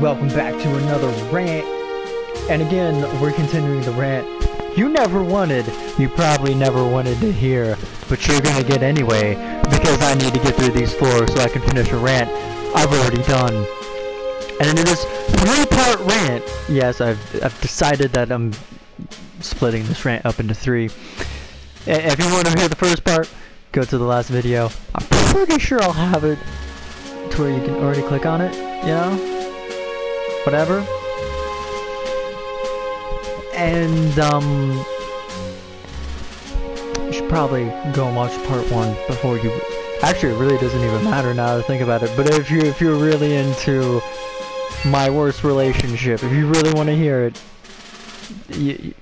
welcome back to another rant. And again, we're continuing the rant you never wanted, you probably never wanted to hear, but you're gonna get anyway, because I need to get through these floors so I can finish a rant I've already done. And it is 3-part rant. Yes, I've decided that I'm splitting this rant up into 3. If you want to hear the first part, go to the last video. I'm pretty sure I'll have it to where you can already click on it, you know? Whatever. And, you should probably go and watch part 1 before you... Actually, it really doesn't even matter now that I think about it, but if you're really into my worst relationship, if you really want to hear it, you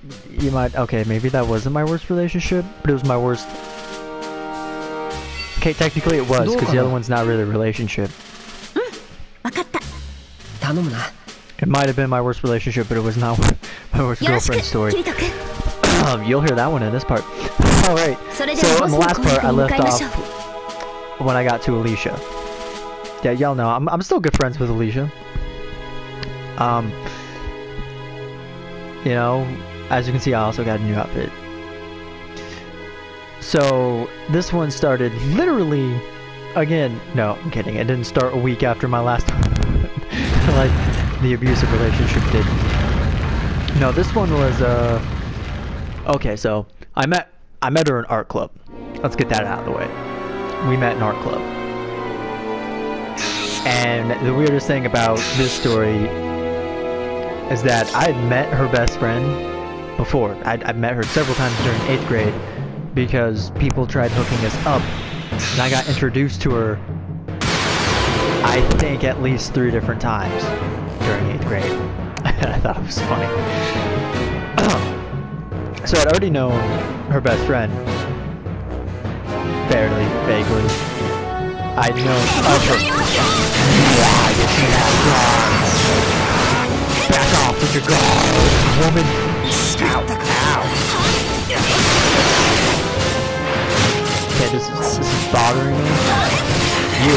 might... Okay, maybe that wasn't my worst relationship, but it was my worst... Okay, technically it was, because the other one's not really a relationship. It might have been my worst relationship, but it was not my worst girlfriend story. You'll hear that one in this part. Alright, so in the last part I left off when I got to Alicia. Yeah, y'all know, I'm still good friends with Alicia. You know, as you can see, I also got a new outfit. So, this one started literally, again, no, I'm kidding, it didn't start a week after my last one. Like, the abusive relationship did. No, this one was, okay, so, I met her in art club. Let's get that out of the way. We met in art club. And the weirdest thing about this story is that I had met her best friend before. I'd met her several times during 8th grade because people tried hooking us up, and I got introduced to her, I think, at least 3 different times during 8th grade. I thought it was funny. So I'd already known her best friend, fairly, vaguely. I'd known of her. Back off with your guard, woman! Ow, ow! Okay, this is bothering me. You.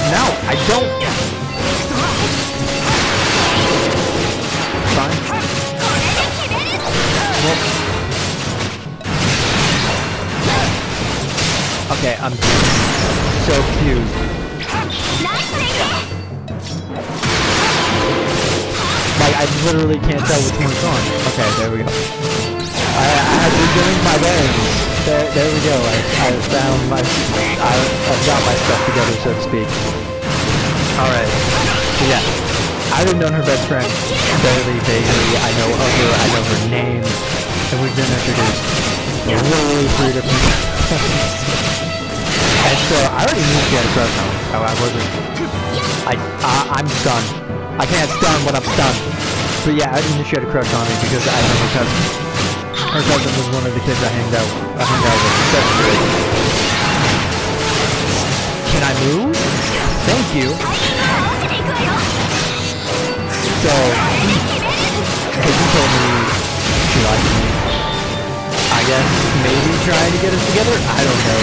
No, I don't! Fine. Well, okay, I'm so confused. Like, I literally can't tell which one's on. Okay, there we go. I had regained my bearings. There we go. I've got my stuff together, so to speak. Alright. So yeah, I've known her best friend fairly vaguely. I know of her, I know her name, and we've been introduced literally 3 different times. And so I already knew she had a crush on me. Oh, I wasn't. I'm stunned. I can't stun when I'm stunned. But yeah, I already knew she had a crush on me because I know her cousin. Her cousin was one of the kids I hung out with in 7th grade. Can I move? Thank you. So, because you told me she liked me, I guess maybe trying to get us together? I don't know.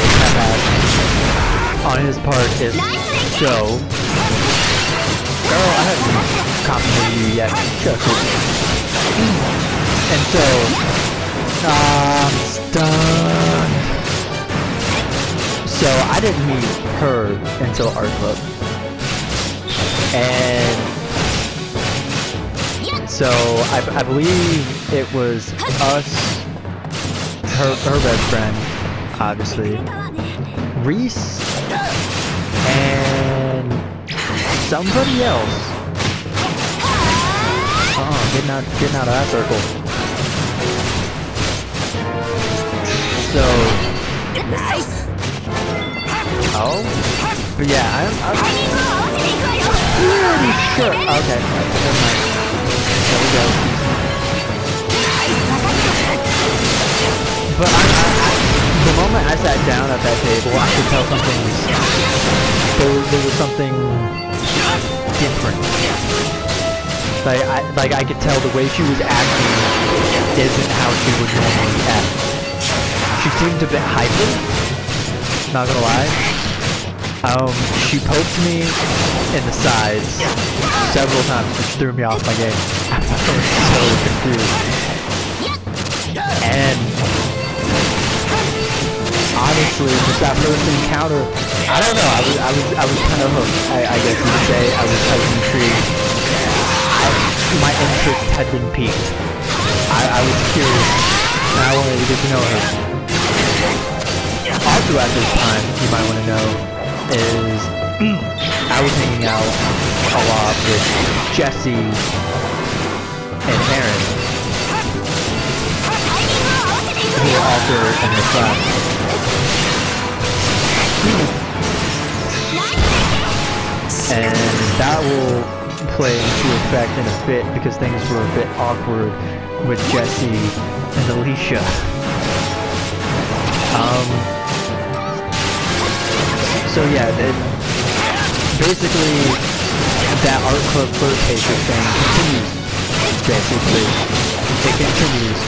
On his part, it's so... Girl, I haven't complimented you yet. Shut up. And so... I'm stunned. So I didn't meet her until art club. And... So, I believe it was us, her best friend, obviously, Reese, and somebody else. Getting out of that circle. So, oh, but yeah, I'm pretty sure. Okay, never mind. There we go. But the moment I sat down at that table, I could tell something. There was something different. Like I could tell the way she was acting isn't how she would normally act. She seemed a bit hyper. Not gonna lie. She poked me in the sides several times, which threw me off my game. I was so confused. And honestly, just that first encounter, I don't know. I was kind of hooked. I guess you could say I was intrigued. My interest had been piqued. I was curious, and I wanted to get to know her. Also, at this time, you might want to know, is I was hanging out a lot with Jesse and Aaron, who were also in the class. And that will play into effect in a bit because things were a bit awkward with Jesse and Alicia. So yeah, basically that art club flirtation thing continues. Basically, it continues.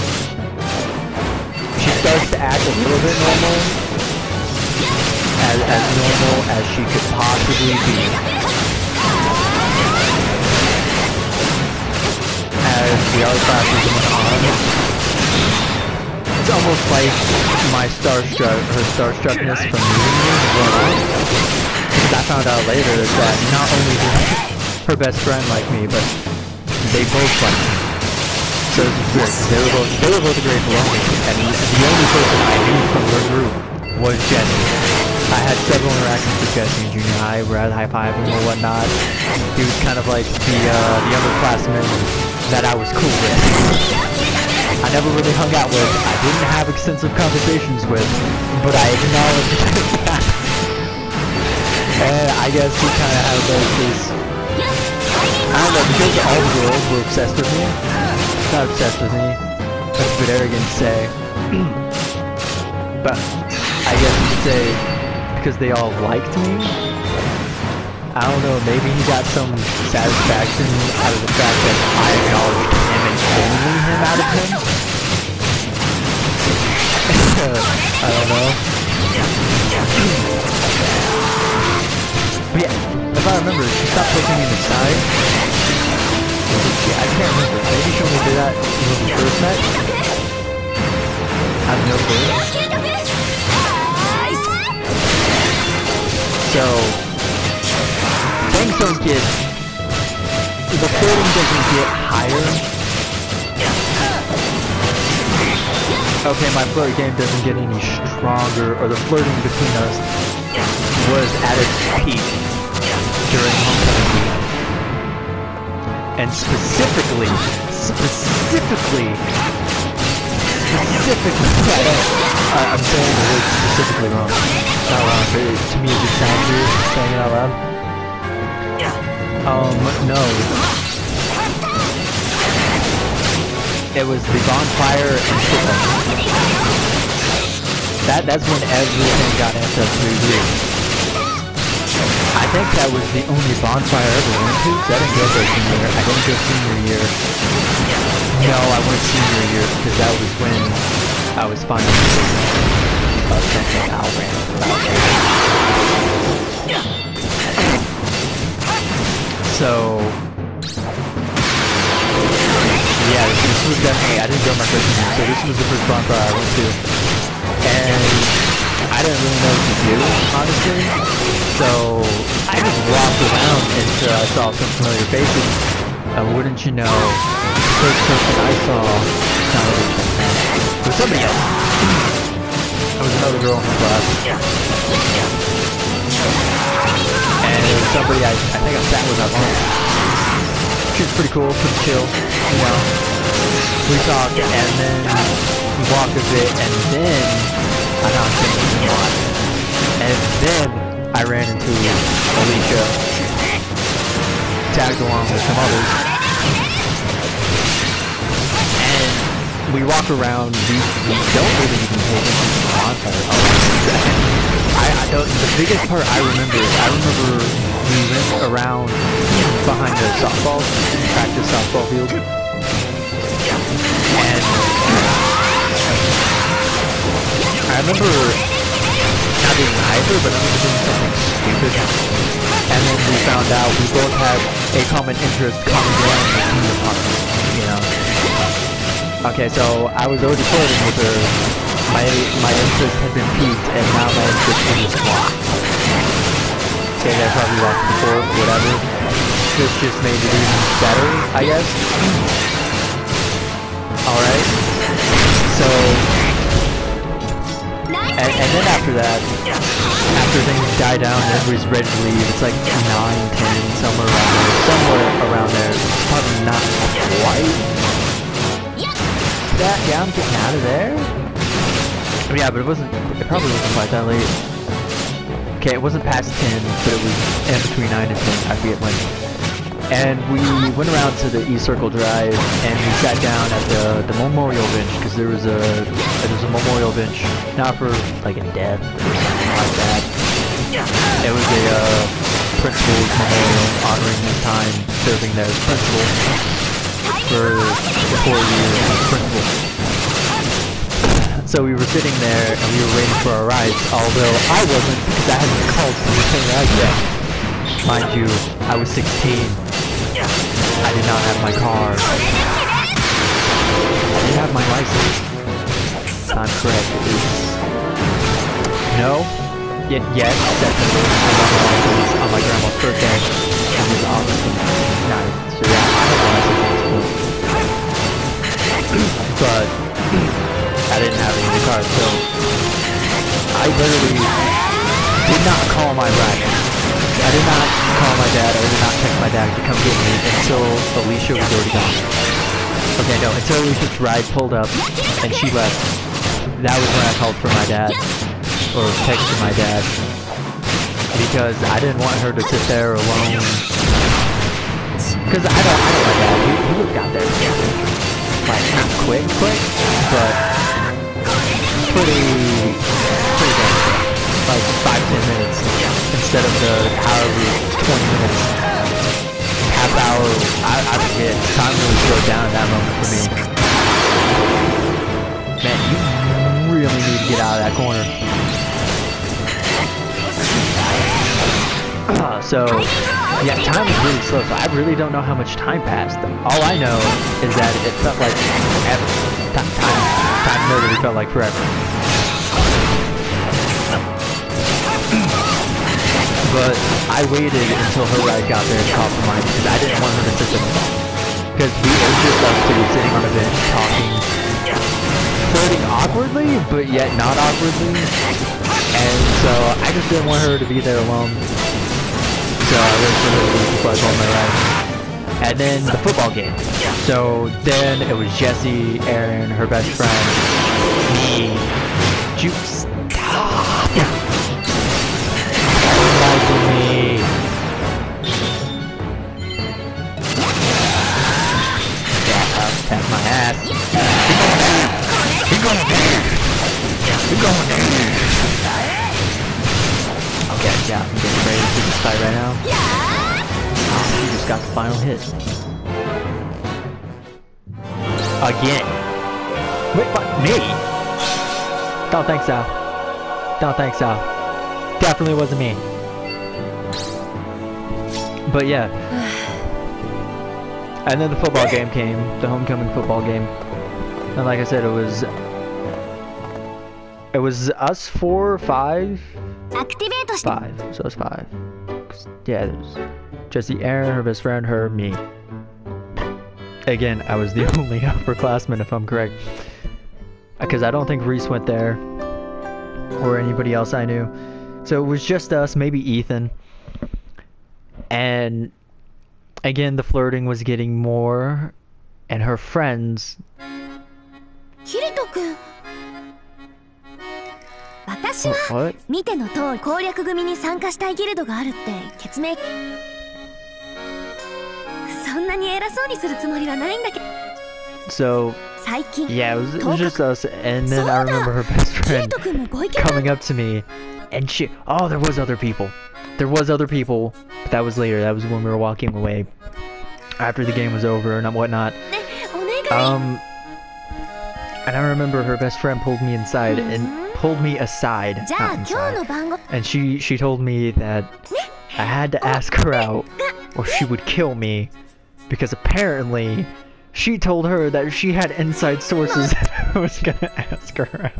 She starts to act a little bit normal, as normal as she could possibly be. As the art classes went on, it's almost like her starstruckness from meeting me went on. Because I found out later that not only did her best friend like me, but they both liked me. So it was weird, because they were both great below me, and the only person I knew from their group was Jesse. I had several interactions with Jesse in junior high, where I'd high-five him or whatnot. He was kind of like the underclassman that I was cool with. I never really hung out with, I didn't have extensive conversations with, but I acknowledged that. And I guess he kind of had this, I don't know, because all the girls were obsessed with me. Not obsessed with me, that's a bit arrogant to say. But I guess you could say, because they all liked me. I don't know, maybe he got some satisfaction out of the fact that I acknowledged him and only him out of him. I don't know. But yeah, if I remember, she stopped looking me in the side. Yeah, I can't remember. Maybe she only did that when we first met. I have no clue. So things don't get, the flirting doesn't get higher. Okay, my flirt game doesn't get any stronger, or the flirting between us was at its peak during homecoming week. And specifically, I'm saying the word specifically wrong. Not wrong, but to me it just sounds weird saying it out loud. No. It was the bonfire and football. That's when everything got amped up to agree. I think that was the only bonfire I ever went to. I didn't go for senior year. I didn't go senior year. No, I went senior year because that was when I was finally So yeah, this was definitely, I didn't go my first year, so this was the first bonfire I went to. And I didn't really know what to do, honestly. So I just walked around until I saw some familiar faces. And wouldn't you know, the first person I saw was somebody else. It was another girl in the class. And it was somebody I think I sat with at lunch. She was pretty cool, pretty chill, you know. We talked and then we walked a bit and then I knocked into a lot. And then I ran into Alicia, tagged along with some others. And we walk around, we don't really even pay attention to the bonfire. The biggest part I remember we went around behind the softball, practice softball field. And I remember not being hyper, but I'm doing something stupid. And then we found out we both had a common interest, common ground in Kingdom Hearts, you know. Okay, so I was already flirting with her. My interest had been piqued, and now my interest is blocked. Okay, I probably locked before, whatever. This just made it even better, I guess. Alright. So... And then after that, after things die down and everybody's ready to leave, it's like 9, 10, somewhere around there. It's probably not quite that. Yeah, I'm getting out of there. Yeah, but it probably wasn't quite that late. Okay, it wasn't past 10, but it was in between 9 and 10, I forget when. And we went around to the E-Circle Drive, and we sat down at the memorial bench, because there was a memorial bench, not for like a death or something like that. It was a principal's memorial honoring his time serving there as principal for the 4 years as principal. So we were sitting there and we were waiting for our rides, although I wasn't because I hadn't called for anything like that. Mind you, I was 16. I did not have my car. I did have my license. I'm correct. It is... No? Yes, definitely. I got my license on my grandma's birthday. It was August 9th. So yeah, I had my license. But I didn't have any cars, so I literally did not call my ride. I did not call my dad, or did not text my dad to come get me until Alicia was already gone. Okay, no, until Alicia's ride pulled up and she left. That was when I called for my dad, or texted my dad, because I didn't want her to sit there alone. Because I don't like that. He would have got there, like, not quick, but pretty good. Like 5-10 minutes instead of the however 20 minutes, half hour. I forget. Time really slowed down at that moment for me. Man, you really need to get out of that corner. So yeah, time is really slow. So I really don't know how much time passed. All I know is that it felt like ever. Time literally felt like forever. But I waited until her ride got there and called for mine because I didn't want her to sit there alone. Because we were just us two sitting on a bench talking, flirting awkwardly, but yet not awkwardly. And so I just didn't want her to be there alone. So I waited for her to leave before I called my ride. And then the football game. So then it was Jessie, Aaron, her best friend, me, Juice. Me. Tap my ass. You're going there. You're going there. Okay, yeah, I'm getting ready to this fight right now. Oh, he just got the final hit. Again. Wait, what? Me? Don't think so. Don't think so. Definitely wasn't me. But yeah. And then the football game came, the homecoming football game. And like I said, it was us 4 or 5. 5. So it was 5. Yeah, it was Jessie, Aaron, her best friend, her, me. Again, I was the only upperclassman, if I'm correct. Because I don't think Reese went there. Or anybody else I knew. So it was just us, maybe Ethan. And again, the flirting was getting more. And her friends... Kirito-kun. What? 見ての通り攻略組に参加したいギルドがあるって決明。そんなに偉そうにするつもりはないんだけど。So yeah, it was just us, and then I remember her best friend coming up to me, and there was other people. There was other people, but that was later. That was when we were walking away after the game was over and whatnot. And I remember her best friend pulled me inside and pulled me aside, not inside, and she told me that I had to ask her out or she would kill me, because apparently she told her that she had inside sources that I was gonna ask her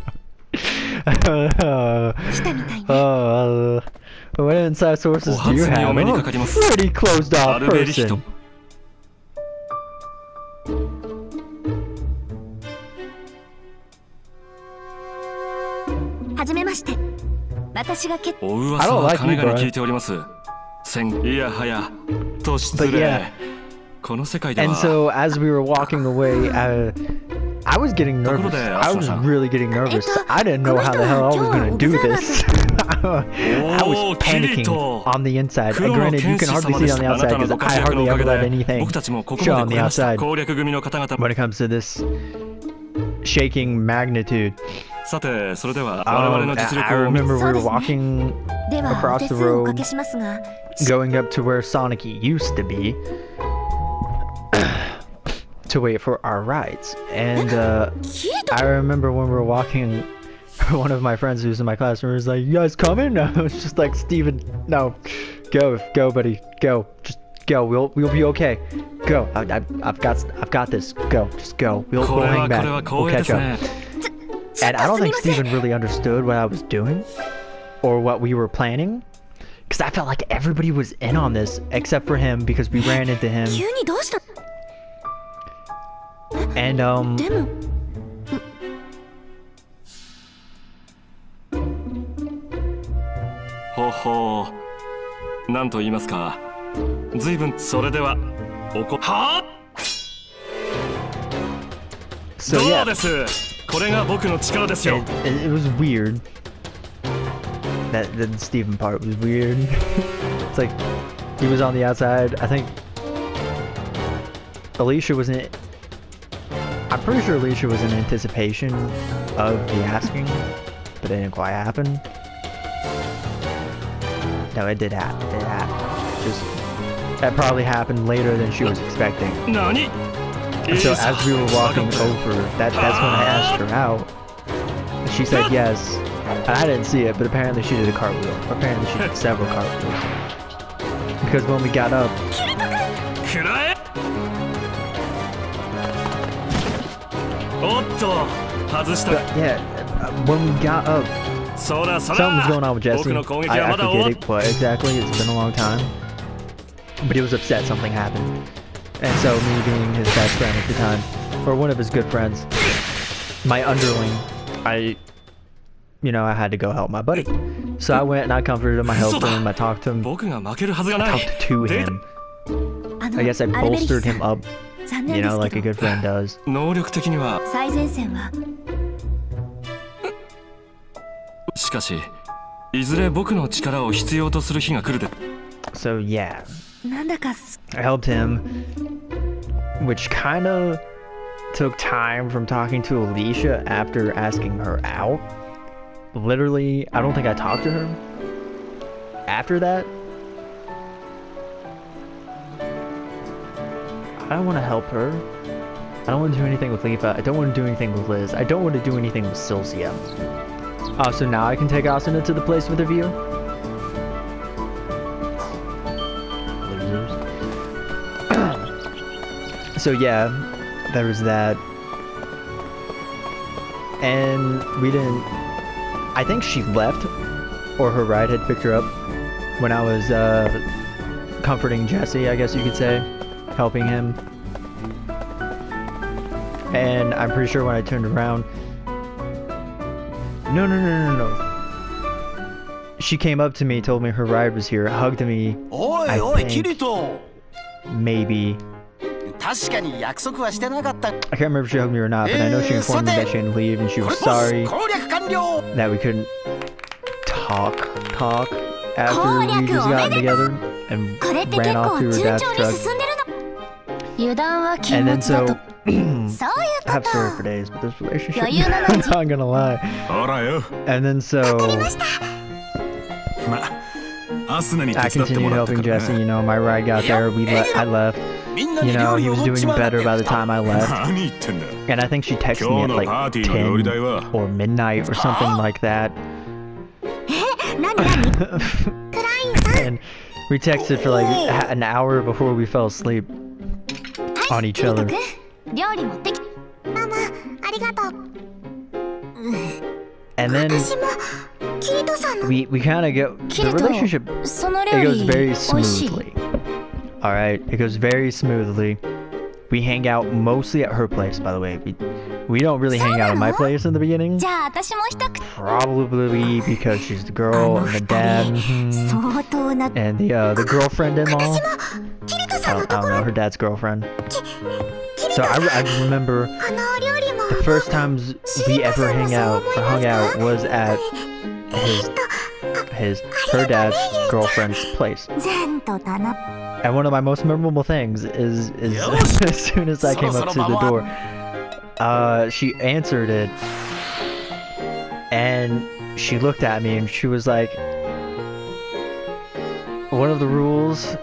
out. What inside sources do you have? I'm a pretty closed off person. はじめまして。私が決お噂は金がに聞いております。いやはやと失礼。この世界では。 And so as we were walking away, I was getting nervous. I was really getting nervous. I didn't know how the hell I was gonna do this. I was panicking on the inside. Granted, you can hardly see on the outside because I hardly ever let anything show on the outside when it comes to this shaking magnitude. I remember we were walking across the road, going up to where Sonic used to be to wait for our rides. And I remember when we were walking, one of my friends who's in my classroom was like, "You guys coming?" I was just like, "Steven, no, go buddy, go, just go, we'll be okay, go, I've got this, go, just go, we'll hang back, we'll catch up." And I don't think Steven really understood what I was doing or what we were planning, because I felt like everybody was in on this except for him, because we ran into him. And so yeah, it was weird. That Steven part was weird. It's like he was on the outside. I think Alicia was in. I'm pretty sure Alicia was in anticipation of the asking, but it didn't quite happen. No, it did happen. It happened. Just that probably happened later than she was expecting. And so as we were walking over, that's when I asked her out. And she said yes. I didn't see it, but apparently she did a cartwheel. Apparently she did several cartwheels. Because when we got up, yeah, when we got up, something was going on with Jesse. I forget it what exactly. It's been a long time, but he was upset something happened. And so me being his best friend at the time, or one of his good friends, my underling, I had to go help my buddy. So I went and I comforted him, I helped him, I talked to him. I guess I bolstered him up, like a good friend does. So yeah, I helped him, which kind of took time from talking to Alicia after asking her out. Literally, I don't think I talked to her after that. I don't want to help her. I don't want to do anything with Leafa. I don't want to do anything with Liz. I don't want to do anything with Silcia. Oh, so now I can take Asuna to the place with a view? So yeah, there was that. And we didn't... I think she left, or her ride had picked her up when I was comforting Jesse, I guess you could say, helping him. And I'm pretty sure when I turned around... No. She came up to me, told me her ride was here, hugged me. I think maybe... I can't remember if she hugged me or not, but I know she informed me that she didn't leave and she was sorry that we couldn't talk after we just got together and ran off to her dad's truck. And then so, I have story for days with this relationship, I'm not gonna lie. And then so, I continued helping Jesse, my ride got there, I left. You know, he was doing better by the time I left. And I think she texted me at like 10 or midnight or something like that. And we texted for like an hour before we fell asleep on each other. And then we kind of go, the relationship, it goes very smoothly. Alright, it goes very smoothly. We hang out mostly at her place, by the way. We don't really hang out at my place in the beginning. Probably because she's the girl and the dad and the girlfriend-in-law. I don't know, her dad's girlfriend. So I remember the first times we ever hung out was at her dad's girlfriend's place. And one of my most memorable things is as soon as I came up to the door, she answered it, and she looked at me and she was like, one of the rules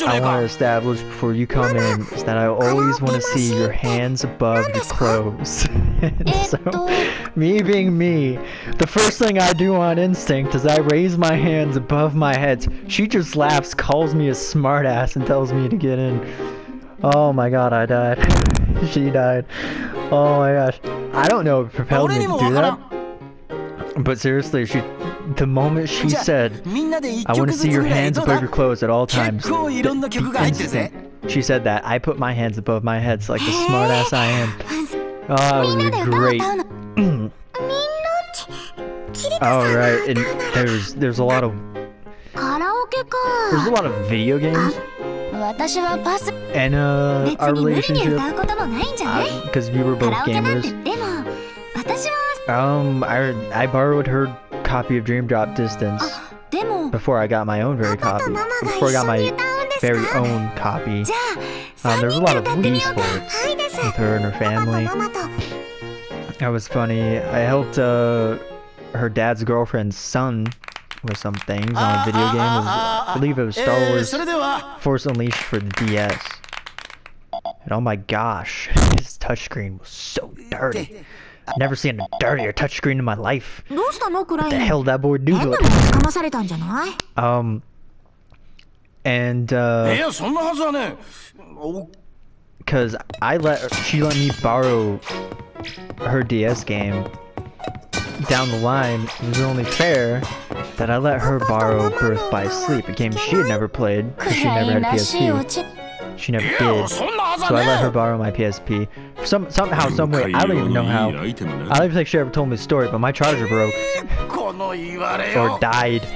I want to establish before you come in is that I always want to see your hands above your clothes. And so, me being me, the first thing I do on instinct is I raise my hands above my head. She just laughs, calls me a smartass, and tells me to get in. Oh my god, I died. She died. Oh my gosh. I don't know what propelled me to do that. But seriously, the moment she said, I want to see your hands above your clothes at all times, the instant she said that, I put my hands above my head, so like the smartass I am. Oh, that would be great. Alright, and there's a lot of video games and our relationship, because we were both gamers. I borrowed her copy of Dream Drop Distance before I got my own very own copy. There's a lot of Wii Sports with her and her family. That was funny. I helped her dad's girlfriend's son with some things on a video game. I believe it was Star Wars Force Unleashed for the DS. And oh my gosh, his touchscreen was so dirty. I've never seen a dirtier touchscreen in my life. What the hell did that boy do to it? Cause she let me borrow her DS game down the line. It was only fair that I let her borrow Birth by Sleep, a game she had never played because she never had a PSP. She never did. So I let her borrow my PSP. Somehow, someway, I don't even know how. I don't even think she ever told me the story, but my charger broke. Or died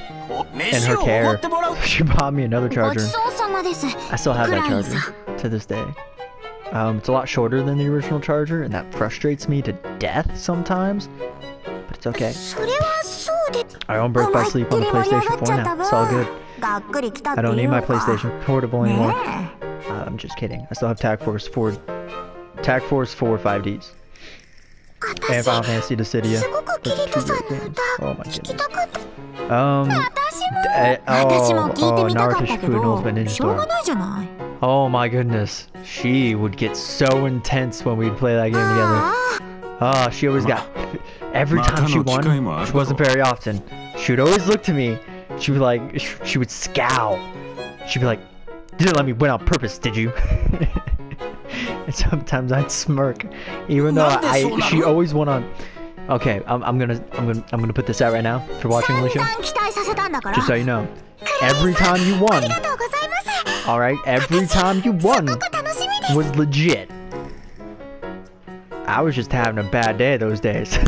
in her care. She bought me another charger. I still have that charger to this day. It's a lot shorter than the original charger, and that frustrates me to death sometimes. But it's okay. I own Birth by Sleep on the PlayStation 4 now. It's all good. I don't need my PlayStation Portable anymore. I'm just kidding. I still have Tag Force 4 5Ds. And Final Fantasy Dissidia. Oh my goodness. Naruto Shippuden Ultimate Ninja Storm. Oh my goodness. She would get so intense when we'd play that game together. Oh, she always got... Every time she won, which wasn't very often, she would always look to me. She would like... She would scowl. She'd be like, "You didn't let me win on purpose, did you?" And sometimes I'd smirk, even though she always won on. Okay, I'm gonna put this out right now for watching Alicia. Just so you know, every time you won, all right, every time you won was legit. I was just having a bad day those days.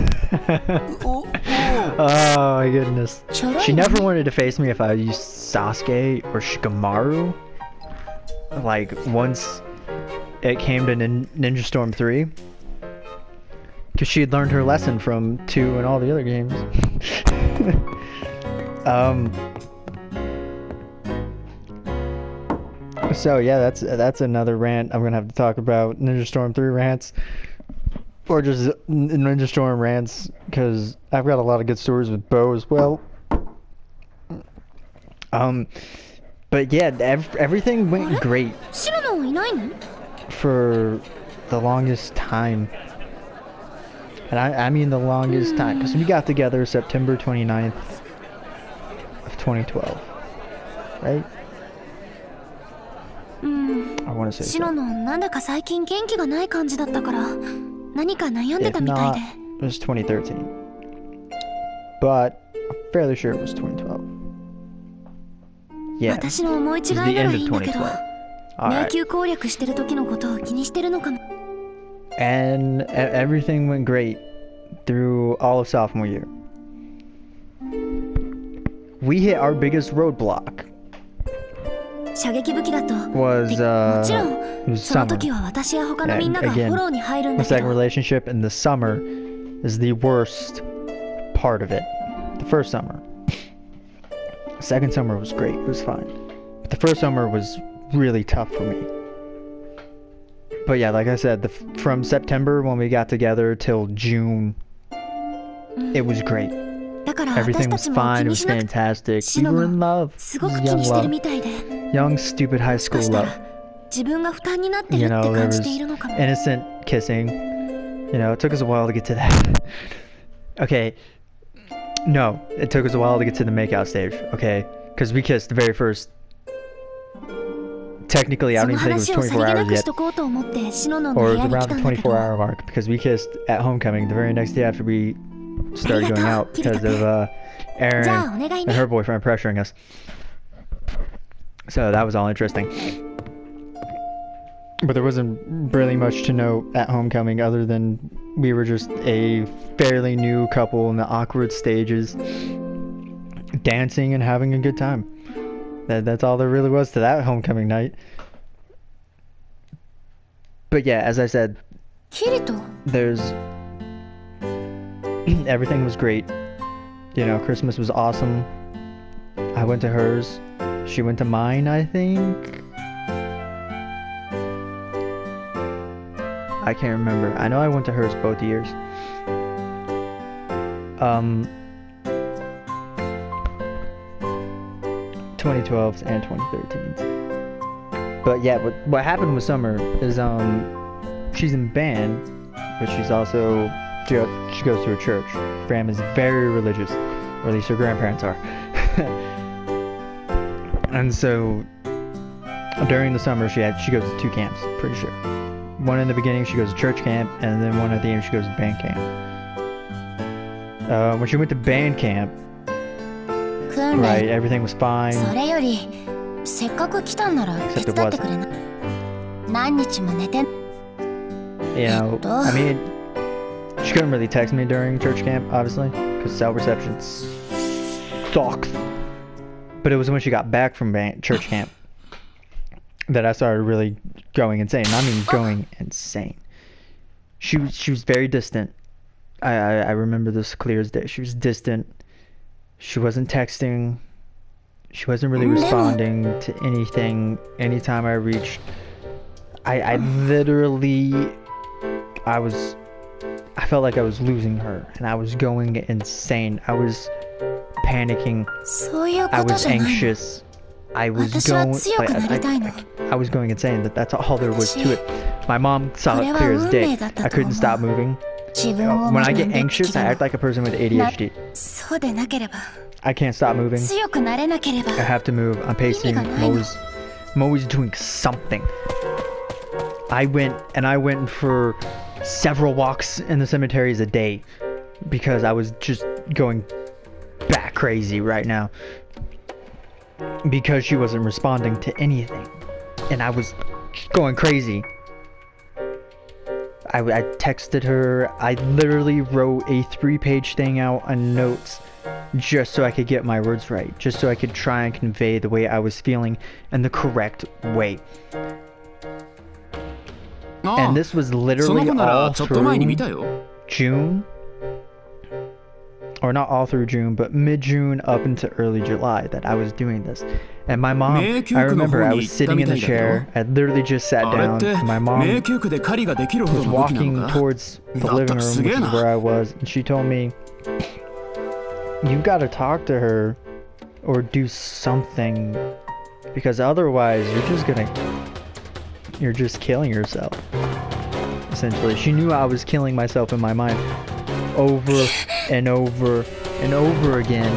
Oh my goodness. She never wanted to face me if I used Sasuke or Shikamaru. Like, once it came to Ninja Storm 3. Because she had learned her lesson from 2 and all the other games. So yeah, that's another rant I'm gonna have to talk about. Ninja Storm 3 rants. Or just Ninja Storm rants, because I've got a lot of good stories with Bo as well. But yeah, everything went great シロノいないの？ for the longest time. And I mean the longest time, because we got together September 29th of 2012, right? I want to say シロ so. ノなんだか最近元気がない感じだったから何か悩んで If たみたい not, で。 it was 2013. But I'm fairly sure it was 2012. Yeah, 私の思い違 it い was な the ら end いい of んだけど、 2012. 迷 Alright. 宮攻略してる時のことを気にしてるのかも。 And everything went great through all of sophomore year. We hit our biggest roadblock. 射撃武器だと Was もちろん it was その summer. 時は私や他のみん And ながフ again, ォローに入るん the だけ second ど、 relationship in the summer is the worst part of it. The first summer. The second summer was great. It was fine. But the first summer was really tough for me. But yeah, like I said, from September when we got together till June, it was great. だから Everything 私た was ちも気 fine. It に was しなくて fantastic. シ We ノ were in の love. す It ごく was 気 young にしてる love. みたいで、 Young, stupid high もしか school した love. ら自分が負担になってる You って know, there 感 was じているのかも。 innocent kissing. You know, it took us a while to get to that. Okay. No, it took us a while to get to the makeout stage, okay? Because we kissed the very first... Technically, I そ don't の even think it was 話をさり 24 げな hours くし yet. とこうと思ってシノノの Or 部 it 屋 was に来 around た the んだけど、 24-hour mark because we kissed at homecoming the very next day after we started going out because of Aaron じゃあお願い and ね。 her boyfriend pressuring us. So that was all interesting. But there wasn't really much to note at homecoming other than we were just a fairly new couple in the awkward stages, dancing and having a good time. That's all there really was to that homecoming night. But yeah, as I said, キリト there's everything was great. You know, Christmas was awesome. I went to hers. She went to mine, I think. I can't remember. I know I went to hers both years. 2012 and 2013. But yeah, what happened with Summer is she's in band, but she's also she goes to a church. Fram is very religious, or at least her grandparents are. And so during the summer she goes to 2 camps, pretty sure. One in the beginning she goes to church camp, and then one at the end she goes to band camp. When she went to band camp, 訓 right, 練 everything was fine. それよりせっかく来たんなら手 Except it 伝ってくれな。何日も寝て。 You know, I mean, she couldn't really text me during church camp, obviously, because cell reception sucks. But it was when she got back from church camp that I started really going insane. And I mean going insane. She was very distant. I remember this clear as day. She was distant. She wasn't texting. She wasn't really responding to anything. Anytime I reached, I literally, I felt like I was losing her, and I was going insane. I was panicking. そういう I こと was じゃないの。 anxious. I was 私は going, 強くなりたいの。 I was going insane. That's all there was to it. My mom saw it clear as day. I couldn't stop moving. 自分を When I 学 get んで anxious, I act like a person with ADHD. そうでなければ I can't stop moving. 強くなれなければ I have to move. I'm pacing. I'm always doing something. I went for several walks in the cemeteries a day because I was just going bat crazy right now because she wasn't responding to anything, and I was going crazy. I texted her. I literally wrote a 3-page thing out on notes just so I could get my words right, just so I could try and convey the way I was feeling in the correct way. And this was literally all through June, or not all through June, but mid-June up into early July that I was doing this. And my mom, I remember I was sitting in the chair, I literally just sat down, and my mom was walking towards the living room, which is where I was, and she told me, "You gotta talk to her, or do something Because otherwise, you're just killing yourself. Essentially, she knew I was killing myself in my mind over and over and over again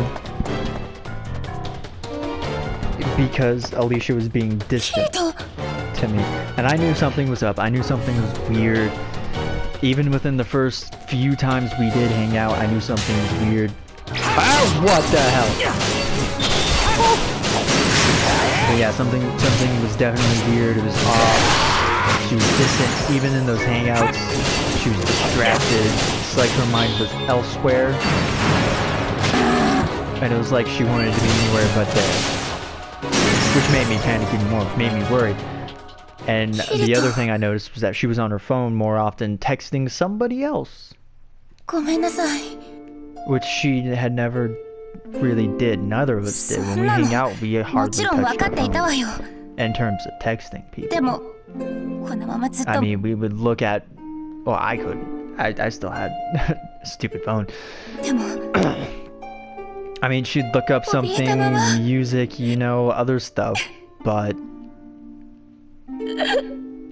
because Alicia was being distant to me. And I knew something was up. I knew something was weird. Even within the first few times we did hang out, I knew something was weird. Oh, what the hell? But yeah, something was definitely weird. It was off. She was distant. Even in those hangouts, she was distracted. It's like her mind was elsewhere. And it was like she wanted to be anywhere but there. Which made me panic even more, made me worried. And the other thing I noticed was that she was on her phone more often, texting somebody else. Which she had never really did. Neither of us did. When we hang out, we hardly touch our phone in terms of texting people. I mean, we would look at... Well, I couldn't. I still had a stupid phone. I mean, she'd look up something, music, you know, other stuff, but...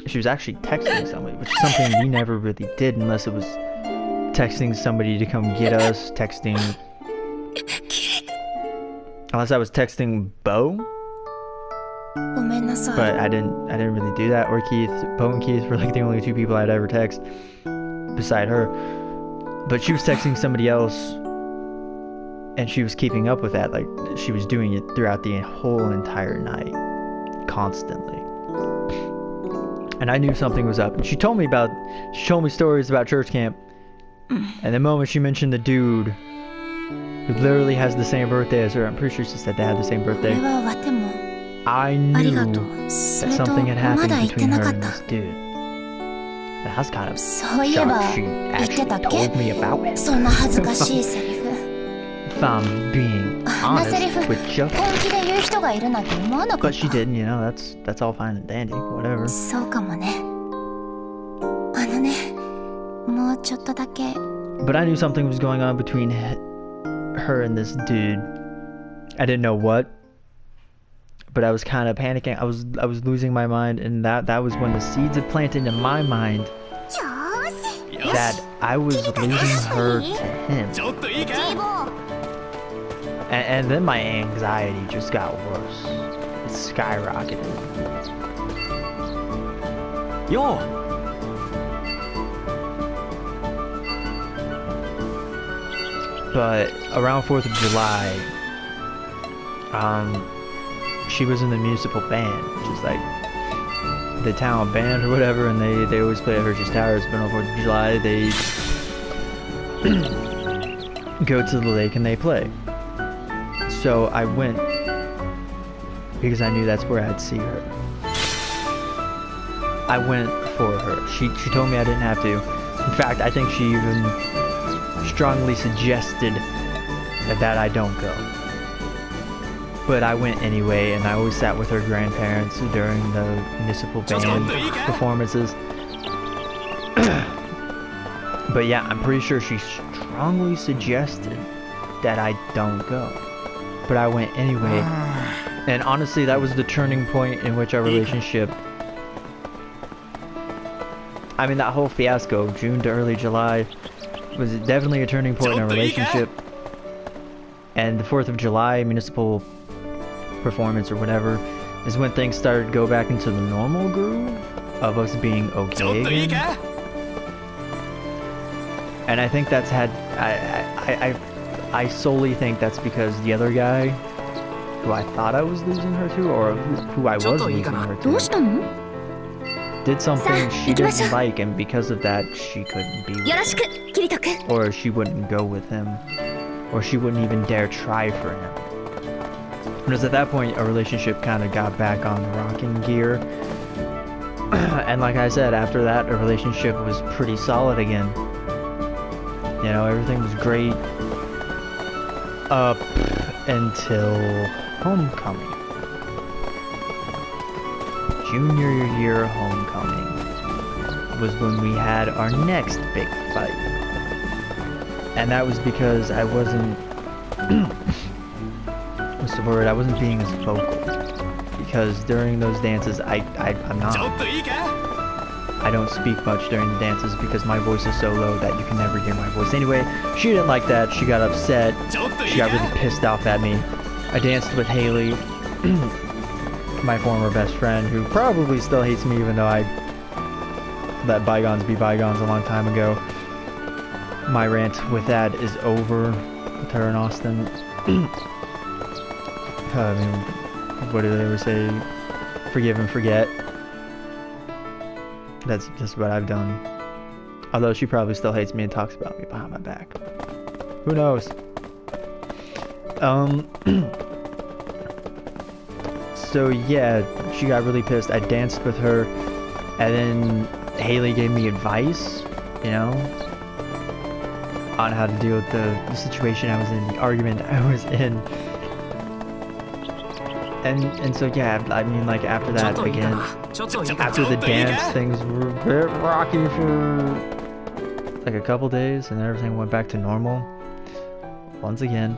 She was actually texting somebody, which is something we never really did unless it was texting somebody to come get us, texting... Unless I was texting Bo. But I didn't really do that, or Keith. Bo and Keith were like the only two people I'd ever text beside her. But she was texting somebody else, and she was keeping up with that. Like, she was doing it throughout the whole entire night, constantly. And I knew something was up. And she told me stories about church camp. And the moment she mentioned the dude who literally has the same birthday as her, I'm pretty sure she said they had the same birthday. I knew that something had happened between her and this dude. And I was kind of shocked she actually told me about it. If I'm being honest with you. But she didn't, you know, that's all fine and dandy, whatever. But I knew something was going on between her and this dude. I didn't know what, but I was kind of panicking. I was losing my mind, and that was when the seeds had planted in my mind that I was losing her to him. And then my anxiety just got worse. It skyrocketed. Yo! But around 4th of July, she was in the municipal band, which is like the town band or whatever, and they always play at Hershey's Towers. But on 4th of July, they go to the lake and they play. So I went because I knew that's where I'd see her. I went for her. She told me I didn't have to. In fact, I think she even strongly suggested that I don't go. But I went anyway, and I always sat with her grandparents during the municipal band performances. But yeah, I'm pretty sure she strongly suggested that I don't go. But I went anyway. And honestly, that was the turning point in which our relationship... I mean, that whole fiasco, June to early July, was definitely a turning point in our relationship. And the 4th of July municipal performance or whatever is when things started to go back into the normal groove of us being okay again. And I think that's had... I solely think that's because the other guy who I thought I was losing her to, or who I was losing her to, did something she didn't like, and because of that she couldn't be with him. Or she wouldn't go with him, or she wouldn't even dare try for him. Because at that point our relationship kind of got back on the rocking gear. And like I said, after that our relationship was pretty solid again. You know, everything was great up until homecoming. Junior year homecoming was when we had our next big fight. And that was because I wasn't... what's the word? I wasn't being as vocal. because during those dances, I don't speak much during the dances because my voice is so low that you can never hear my voice. Anyway, she didn't like that. She got upset. She got really pissed off at me. I danced with Haley, my former best friend, who probably still hates me even though I let bygones be bygones a long time ago. My rant with that is over with her and Austin. I mean, what do they ever say? Forgive and forget. That's just what I've done. Although she probably still hates me and talks about me behind my back. Who knows? So yeah, she got really pissed. I danced with her, and then Haley gave me advice, you know, on how to deal with the situation I was in, the argument I was in. And so yeah, I mean, like, after that, again, after the dance, things were very rocky for like a couple days, and everything went back to normal once again.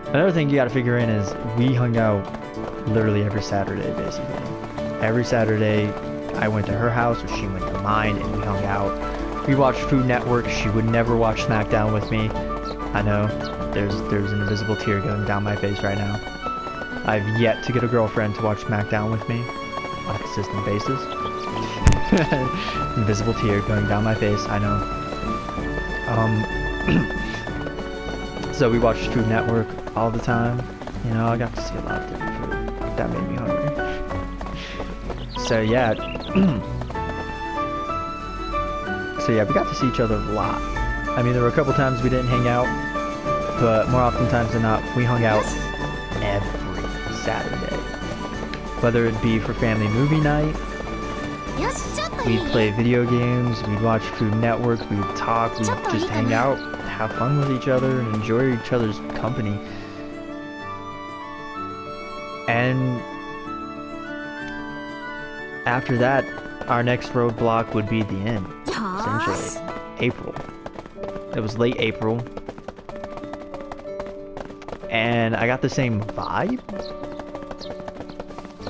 Another thing you gotta figure in is we hung out literally every Saturday, basically. Every Saturday, I went to her house, or she went to mine, and we hung out. We watched Food Network. She would never watch SmackDown with me. I know, there's an invisible tear going down my face right now. I've yet to get a girlfriend to watch SmackDown with me on a consistent basis. Invisible tear going down my face, I know. So we watched Food Network all the time. You know, I got to see a lot of different food. That made me hungry. So yeah. So yeah, we got to see each other a lot. I mean, there were a couple times we didn't hang out, but more often times than not, we hung out every Saturday. Whether it be for family movie night, we'd play video games, we'd watch Food Network, we'd talk, we'd just hang out, have fun with each other, and enjoy each other's company. And after that, our next roadblock would be the end, essentially. April. It was late April. And I got the same vibe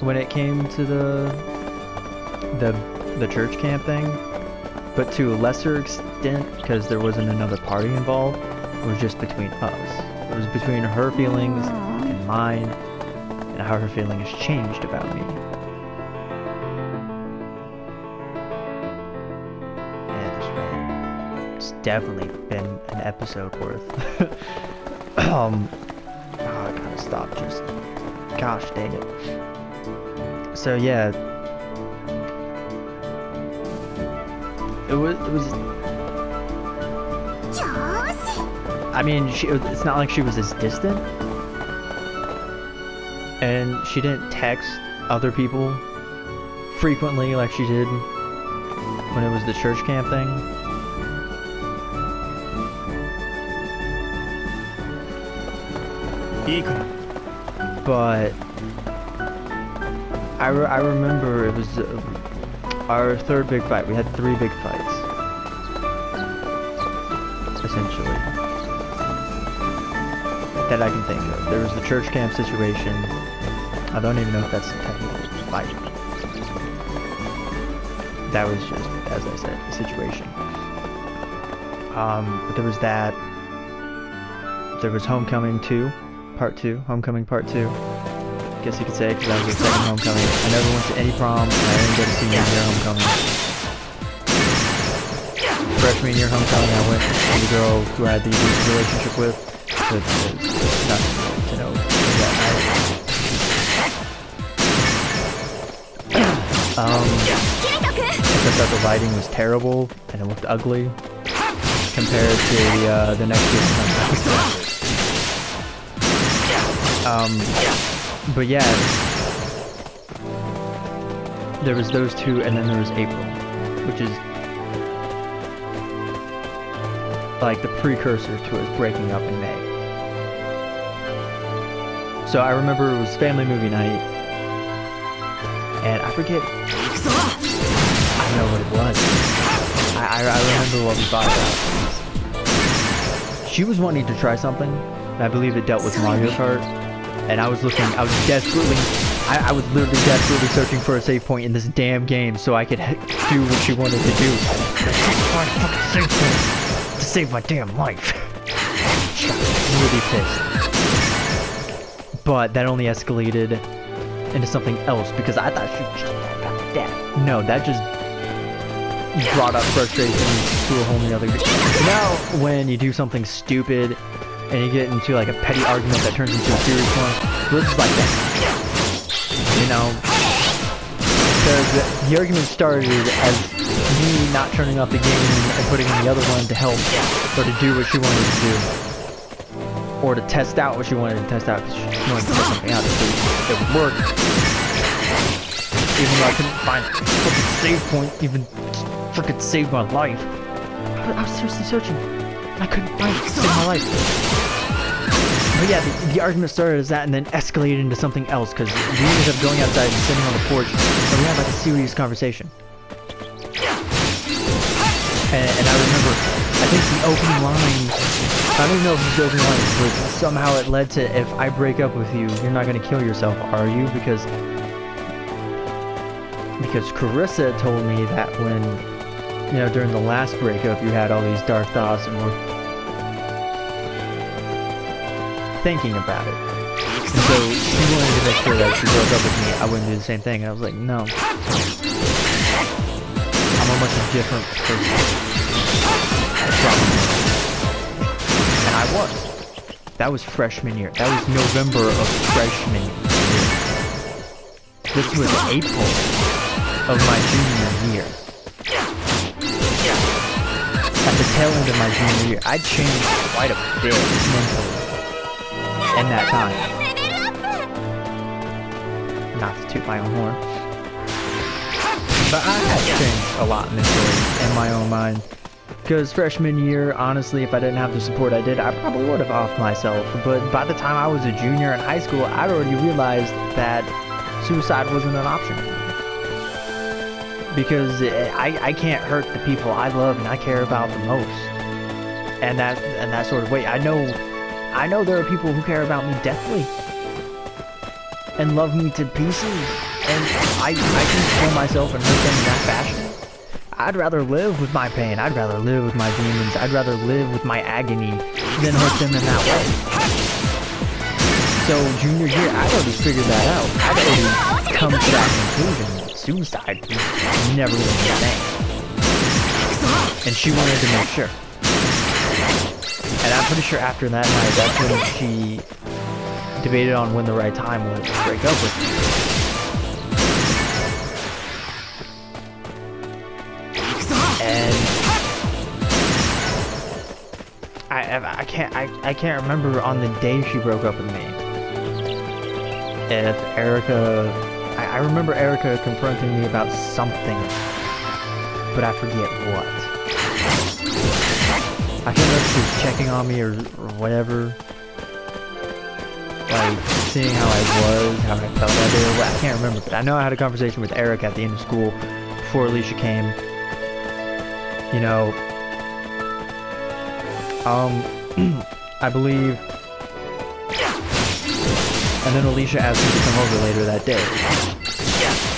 when it came to the church camp thing, but to a lesser extent because there wasn't another party involved. It was just between us. It was between her feelings and mine, and how her feeling has changed about me. And it's definitely been an episode worth. Oh, I gotta stop, just gosh dang it. So yeah, it was I mean, it's not like she was as distant, and she didn't text other people frequently like she did when it was the church camp thing. But I remember it was our third big fight. We had 3 big fights, essentially, that I can think of. There was the church camp situation. I don't even know if that's technically a fight. That was just, as I said, a situation. But there was that. There was Homecoming 2, Part 2. Homecoming Part 2. Guess you could say, because I was the second homecoming. I never went to any prom, and I didn't get to see senior homecoming. Freshman year homecoming, I went with the girl who I had the relationship with, but it's not, you know, that night. Except that the lighting was terrible, and it looked ugly, compared to the next year's homecoming. But yeah, there was those 2, and then there was April, which is like the precursor to us breaking up in May. So I remember it was family movie night, and I forget, I know what it was. I remember what we thought about. She was wanting to try something, and I believe it dealt with Mario Kart. And I was desperately I was literally desperately searching for a save point in this damn game so I could do what she wanted to do. Find a fucking save point to save my damn life. Really pissed. But that only escalated into something else because I thought she was just about that. No, that just brought up frustration to a whole nother. Now, when you do something stupid and you get into like a petty argument that turns into a serious one, this is like that. You know, because the argument started as me not turning off the game and putting in the other one to help or to do what she wanted to do. Or to test out what she wanted to test out because she wanted to test something out to see if it would work. Even though I couldn't find a fucking save point, even freaking save my life. I was seriously searching. I couldn't find it to save my life. But yeah, the argument started as that and then escalated into something else because we ended up going outside and sitting on the porch and we had like a serious conversation. And I remember, I think the opening line, I don't even know if it's the opening line, but somehow it led to, if I break up with you, you're not going to kill yourself, are you? Because Carissa told me that when, you know, during the last breakup, you had all these dark thoughts and were thinking about it. And so she wanted to make sure that if she broke up with me, I wouldn't do the same thing. And I was like, no. I'm a much different person. And I was. That was freshman year. That was November of freshman year. This was April of my junior year. At the tail end of my junior year, I changed quite a bit mentally in that time. Not to toot my own horn. But I had changed a lot mentally in my own mind. Because freshman year, honestly, if I didn't have the support I did, I probably would have offed myself. But by the time I was a junior in high school, I'd already realized that suicide wasn't an option. Because I can't hurt the people I love and I care about the most. And that sort of way. I know there are people who care about me deathly. And love me to pieces. And I can kill myself and hurt them in that fashion. I'd rather live with my pain. I'd rather live with my demons. I'd rather live with my agony than hurt them in that way. So junior year, I'd already figured that out. I'd already come to that conclusion. Suicide was never going to be a thing. And she wanted to make sure. And I'm pretty sure after that night, that's when she debated on when the right time was to break up with me. And I can't remember on the day she broke up with me if Erica. I remember Erica confronting me about something, but I forget what. I can't remember if she was checking on me or whatever, like seeing how I was, how I felt that day, or what. I can't remember, but I know I had a conversation with Erica at the end of school before Alicia came. You know, I believe, and then Alicia asked me to come over later that day.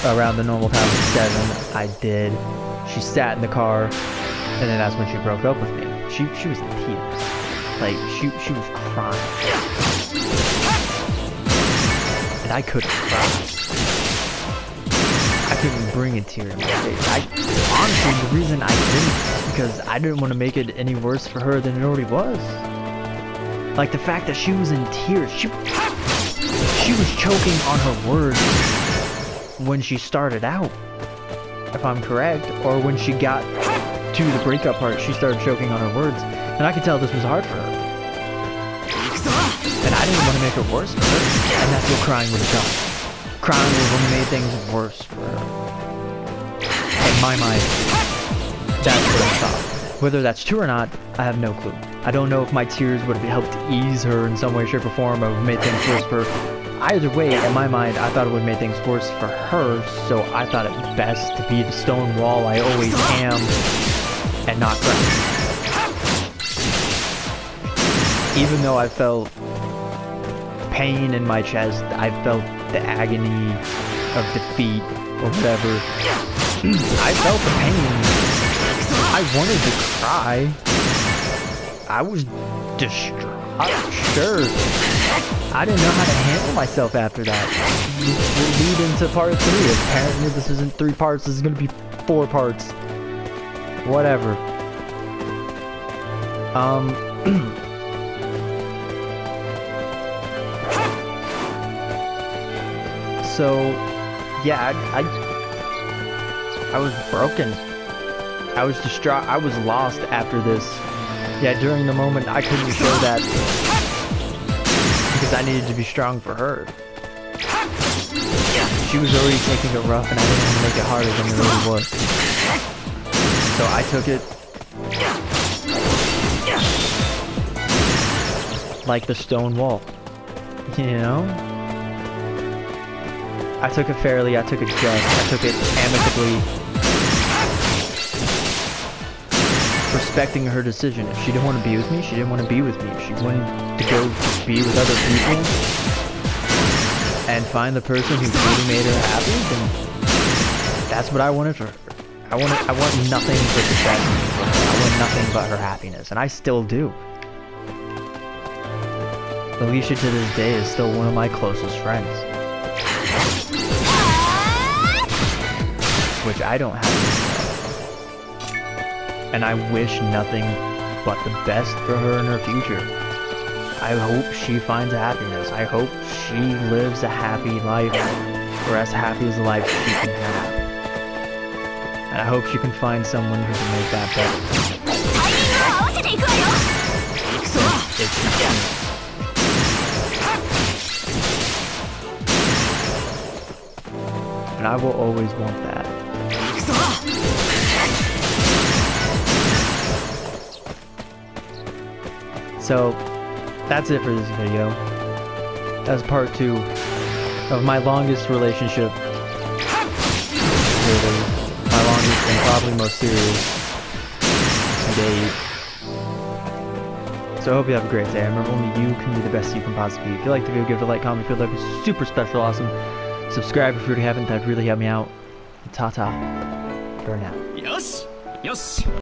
Around the normal time of 7, I did. She sat in the car, and then that's when she broke up with me. She was in tears. Like, she was crying. And I couldn't cry. I couldn't bring a tear in my face. Honestly, the reason I didn't is because I didn't want to make it any worse for her than it already was. Like, the fact that she was in tears. She was choking on her words when she started out, if I'm correct, or when she got to the breakup part, she started choking on her words, and I could tell this was hard for her. And I didn't want to make it worse for her, and that's what crying would have done. Crying would have made things worse for her. In my mind, that's what I thought. Whether that's true or not, I have no clue. I don't know if my tears would have helped ease her in some way, shape, or form, or made things worse for her. Either way, in my mind, I thought it would make things worse for her, so I thought it best to be the stone wall I always am, and not cry. Even though I felt pain in my chest, I felt the agony of defeat or whatever. I felt the pain. I wanted to cry. I was distraught. Sure. I didn't know how to handle myself after that. We'll lead into part 3. Apparently this isn't 3 parts, this is gonna be 4 parts. Whatever. So, yeah, I was broken. I was distraught. I was lost after this. Yeah, during the moment, I couldn't show that because I needed to be strong for her. She was already taking it rough, and I didn't want to make it harder than it really was. So I took it like the stone wall, you know? I took it fairly, I took it just, I took it amicably, respecting her decision. If she didn't want to be with me, she didn't want to be with me. If she wanted to go be with other people and find the person who really made her happy, then that's what I wanted for her. I want nothing but the best for her. I want nothing but her happiness, and I still do. Alicia to this day is still one of my closest friends. Which I don't have to know. And I wish nothing but the best for her in her future. I hope she finds happiness. I hope she lives a happy life, or as happy as a life she can have. And I hope she can find someone who can make that better. It's and I will always want that. So, that's it for this video. That's part 2 of my longest relationship. Really, my longest and probably most serious date. So I hope you have a great day. Remember, only you can be the best you can possibly be. If you like the video, give it a like, comment, feel that would be super special, awesome. Subscribe if you already haven't, that'd really help me out. Ta-ta for now. Yosh! Yosh!